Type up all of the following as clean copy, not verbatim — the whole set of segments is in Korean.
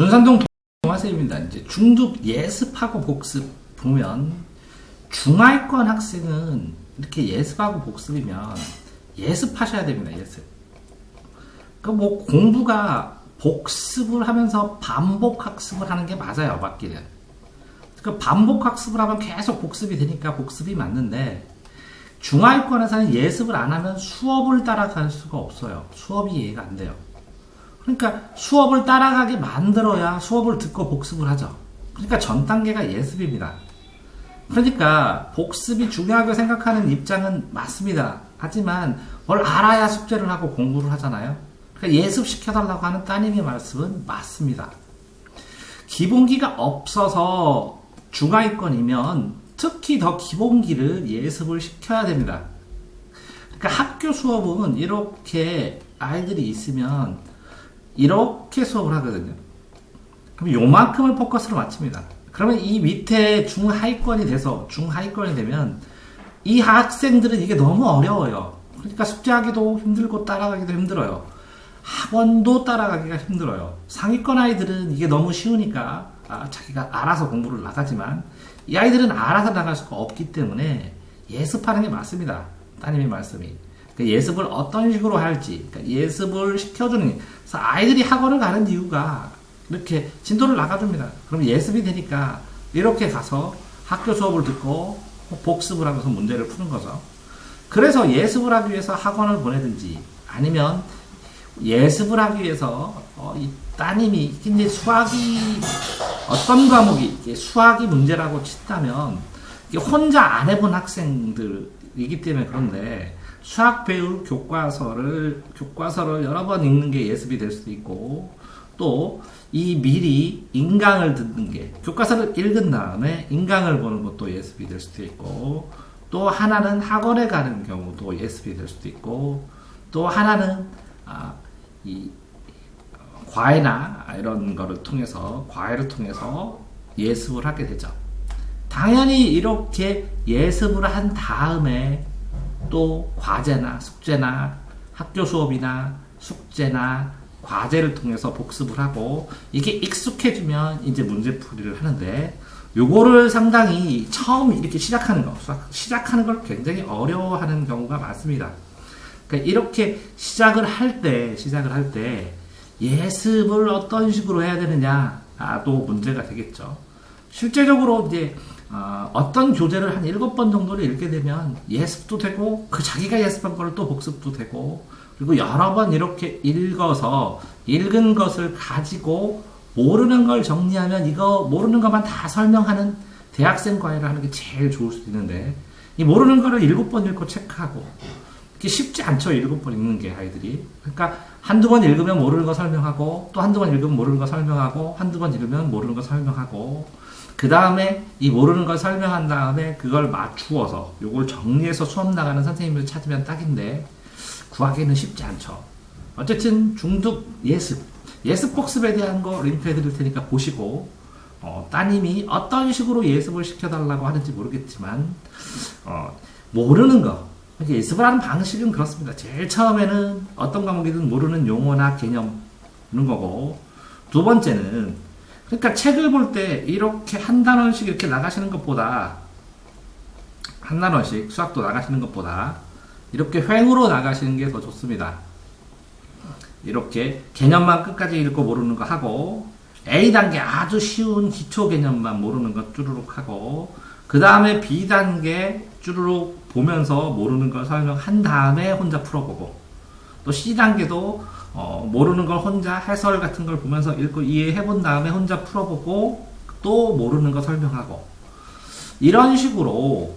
준산동 동화쌤입니다. 이제 중급 예습하고 복습 보면 중하위권 학생은 이렇게 예습하고 복습이면 예습하셔야 됩니다. 예습. 그 뭐 공부가 복습을 하면서 반복 학습을 하는 게 맞아요. 맞기는. 그 반복 학습을 하면 계속 복습이 되니까 복습이 맞는데 중하위권에서는 예습을 안 하면 수업을 따라갈 수가 없어요. 수업이 이해가 안 돼요. 그러니까 수업을 따라가게 만들어야 수업을 듣고 복습을 하죠. 그러니까 전 단계가 예습입니다. 그러니까 복습이 중요하게 생각하는 입장은 맞습니다. 하지만 뭘 알아야 숙제를 하고 공부를 하잖아요. 그러니까 예습시켜달라고 하는 따님의 말씀은 맞습니다. 기본기가 없어서 중하위권이면 특히 더 기본기를 예습을 시켜야 됩니다. 그러니까 학교 수업은 이렇게 아이들이 있으면 이렇게 수업을 하거든요. 그럼 요만큼을 포커스로 맞춥니다. 그러면 이 밑에 중하위권이 되면 이 학생들은 이게 너무 어려워요. 그러니까 숙제하기도 힘들고 따라가기도 힘들어요. 학원도 따라가기가 힘들어요. 상위권 아이들은 이게 너무 쉬우니까 자기가 알아서 공부를 나가지만 이 아이들은 알아서 나갈 수가 없기 때문에 예습하는 게 맞습니다. 따님의 말씀이. 예습을 어떤 식으로 할지, 예습을 시켜주는, 그래서 아이들이 학원을 가는 이유가 이렇게 진도를 나가줍니다. 그럼 예습이 되니까 이렇게 가서 학교 수업을 듣고 복습을 하면서 문제를 푸는 거죠. 그래서 예습을 하기 위해서 학원을 보내든지 아니면 예습을 하기 위해서 이 따님이 이제 수학이 어떤 과목이 수학이 문제라고 친다면 혼자 안 해본 학생들이기 때문에 그런데 수학 배울 교과서를 여러 번 읽는 게 예습이 될 수도 있고 또 이 미리 인강을 듣는 게 교과서를 읽은 다음에 인강을 보는 것도 예습이 될 수도 있고 또 하나는 학원에 가는 경우도 예습이 될 수도 있고 또 하나는 이 과외나 이런 거를 통해서 과외를 통해서 예습을 하게 되죠. 당연히 이렇게 예습을 한 다음에 또 과제나 숙제나 학교 수업이나 숙제나 과제를 통해서 복습을 하고 이게 익숙해지면 이제 문제풀이를 하는데 요거를 상당히 처음 이렇게 시작하는 걸 굉장히 어려워하는 경우가 많습니다. 그러니까 이렇게 시작을 할 때 예습을 어떤 식으로 해야 되느냐도 문제가 되겠죠. 실제적으로 이제 어떤 교재를 한 7번 정도를 읽게 되면 예습도 되고 그 자기가 예습한 걸 또 복습도 되고 그리고 여러 번 이렇게 읽어서 읽은 것을 가지고 모르는 걸 정리하면 이거 모르는 것만 다 설명하는 대학생 과외를 하는 게 제일 좋을 수도 있는데 이 모르는 거를 7번 읽고 체크하고 이게 쉽지 않죠. 7번 읽는 게 아이들이. 그러니까 한두 번 읽으면 모르는 거 설명하고 또 한두 번 읽으면 모르는 거 설명하고 한두 번 읽으면 모르는 거 설명하고 그 다음에 이 모르는 걸 설명한 다음에 그걸 맞추어서 요걸 정리해서 수업 나가는 선생님을 찾으면 딱인데 구하기는 쉽지 않죠. 어쨌든 중득 예습 복습에 대한 거 링크 해드릴 테니까 보시고 따님이 어떤 식으로 예습을 시켜달라고 하는지 모르겠지만 모르는 거 예습을 하는 방식은 그렇습니다. 제일 처음에는 어떤 과목이든 모르는 용어나 개념 보는 거고 두 번째는 그러니까 책을 볼 때 이렇게 한 단원씩 이렇게 나가시는 것보다 한 단원씩 수학도 나가시는 것보다 이렇게 횡으로 나가시는 게 더 좋습니다. 이렇게 개념만 끝까지 읽고 모르는 거 하고 A단계 아주 쉬운 기초 개념만 모르는 거 쭈루룩 하고 그 다음에 B단계 쭈루룩 보면서 모르는 걸 설명한 다음에 혼자 풀어보고 또 C단계도 모르는 걸 혼자 해설 같은 걸 보면서 읽고 이해해본 다음에 혼자 풀어보고 또 모르는 거 설명하고 이런 식으로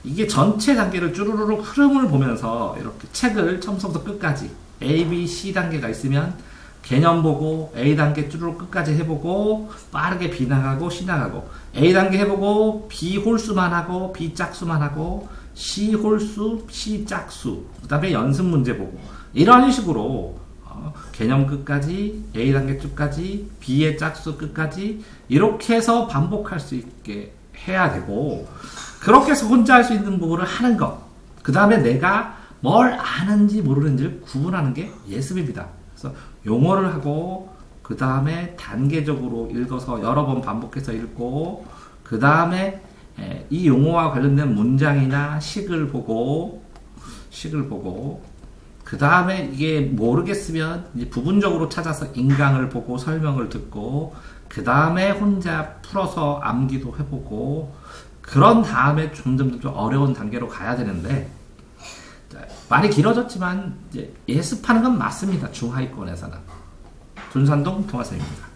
이게 전체 단계를 쭈루루룩 흐름을 보면서 이렇게 책을 처음부터 끝까지 A, B, C 단계가 있으면 개념 보고 A 단계 쭈루룩 끝까지 해보고 빠르게 B 나가고 C 나가고 A 단계 해보고 B 홀수만 하고 B 짝수만 하고 C 홀수, C 짝수 그 다음에 연습 문제 보고 이런 식으로 개념 끝까지 A 단계 끝까지 B의 짝수 끝까지 이렇게 해서 반복할 수 있게 해야 되고 그렇게 해서 혼자 할 수 있는 부분을 하는 것 그 다음에 내가 뭘 아는지 모르는지를 구분하는 게 예습입니다. 그래서 용어를 하고 그 다음에 단계적으로 읽어서 여러 번 반복해서 읽고, 그 다음에 이 용어와 관련된 문장이나 식을 보고, 그 다음에 이게 모르겠으면 이제 부분적으로 찾아서 인강을 보고 설명을 듣고, 그 다음에 혼자 풀어서 암기도 해보고, 그런 다음에 점점 좀 어려운 단계로 가야 되는데, 말이 길어졌지만 이제 예습하는 건 맞습니다. 중하위권에서는. 존산동 동아쌤입니다.